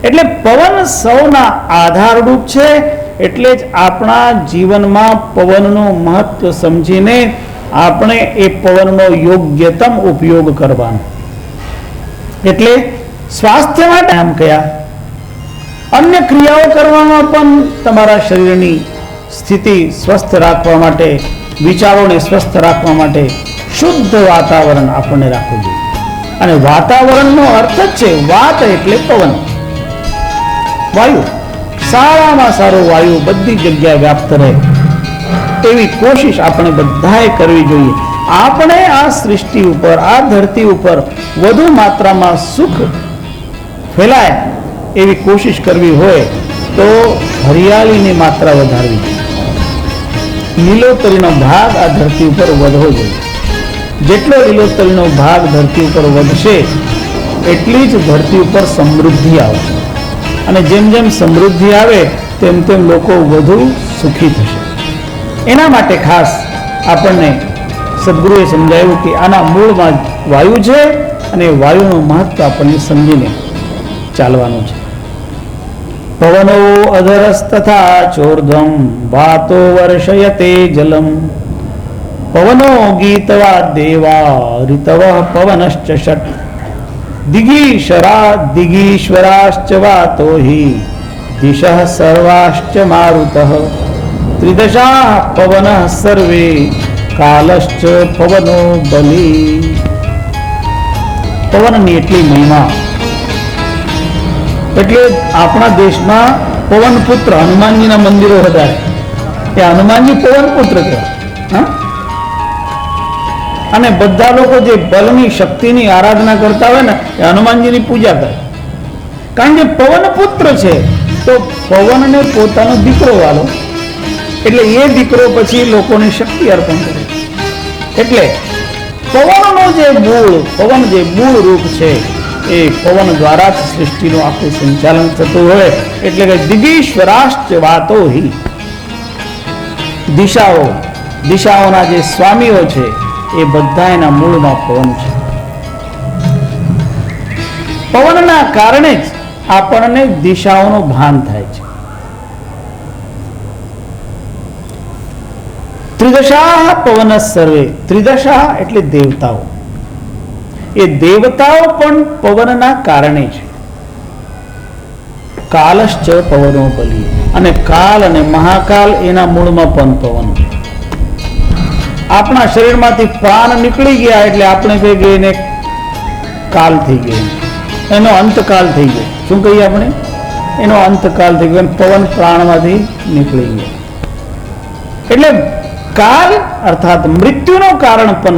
એટલે પવન સૌના આધારરૂપ છે. એટલે જ આપણા જીવનમાં પવનનું મહત્વ સમજીને આપણે એ પવનનો યોગ્યતમ ઉપયોગ કરવાનો. એટલે સ્વાસ્થ્ય માટે આમ કયા અન્ય ક્રિયાઓ કરવામાં પણ તમારા શરીરની સ્થિતિ સ્વસ્થ રાખવા માટે, વિચારોને સ્વસ્થ રાખવા માટે શુદ્ધ વાતાવરણ આપણને રાખવું જોઈએ. અને વાતાવરણનો અર્થ જ છે વાત એટલે પવન, વાયુ. સારામાં સારો વાયુ બધી જગ્યાએ વ્યાપ્ત રહે એવી કોશિશ આપણે બધાએ કરવી જોઈએ. આપણે આ સૃષ્ટિ ઉપર, આ ધરતી ઉપર વધુ માત્રામાં સુખ ફેલાય એવી કોશિશ કરવી હોય તો હરિયાળીની માત્રા વધારવી જોઈએ. લીલોતરીનો ભાગ આ ધરતી ઉપર વધવો જોઈએ. જેટલો લીલોતરીનો ભાગ ધરતી ઉપર વધશે એટલી જ ધરતી ઉપર સમૃદ્ધિ આવશે. અને જેમ જેમ સમૃદ્ધિ આવે તેમ તેમ લોકો વધુ સુખી થશે. એના માટે ખાસ આપણને સદગુરુએ સમજાવ્યું કે આના મૂળમાં વાયુ છે અને વાયુનું મહત્વ આપણને સમજીને ચાલવાનું છે. પવનો અધરસ્તથા ચોર્ધ્વમ વાતો વર્ષયતે જલમ પવનો ગીતવા દેવા ઋતવ પવનશ્ચ ષટ દિગીશ્વરાશ્ચ વાતો હિ દિશઃ સર્વાશ્ચ મારુતઃ ત્રિદશા પવનઃ સર્વે કાલશ્ચ પવનો બલી. પવનની એટલી મહિમા. એટલે આપણા દેશમાં પવન પુત્ર હનુમાનજીના મંદિરો વધારે. એ હનુમાનજી પવન પુત્ર કહેવાય. અને બધા લોકો જે બલની શક્તિની આરાધના કરતા હોય ને એ હનુમાનજીની પૂજા કરે. કારણ કે પવન પુત્ર છે તો પવનને પોતાનો દીકરો વાલો, એટલે એ દીકરો પછી લોકોની શક્તિ અર્પણ કરે. એટલે પવનનો જે મૂળ રૂપ છે એ પવન દ્વારા જ સૃષ્ટિનું આખું સંચાલન થતું હોય. એટલે કે દિગીશ્વરાશ્ચ વાતો હિ, દિશાઓના જે સ્વામીઓ છે એ બધા એના મૂળમાં પવન છે. પવનના કારણે જ આપણને દિશાઓનું ભાન થાય છે. ત્રિદશા પવન સર્વે, ત્રિદશા એટલે દેવતાઓ. એ દેવતાઓ પણ પવનના કારણે છે. કાલશ્ચ પવનો બલી, અને કાલ અને મહાકાલ એના મૂળમાં પણ પવન. આપણા શરીરમાંથી પ્રાણ નીકળી ગયા એટલે આપણે કહીએ એને કાલ થઈ ગયો, એનો અંતકાલ થઈ ગયો. શું કહીએ આપણે? એનો અંતકાલ થઈ ગયો. પવન પ્રાણમાંથી નીકળી ગયો એટલે કાલ અર્થાત મૃત્યુનું કારણ પણ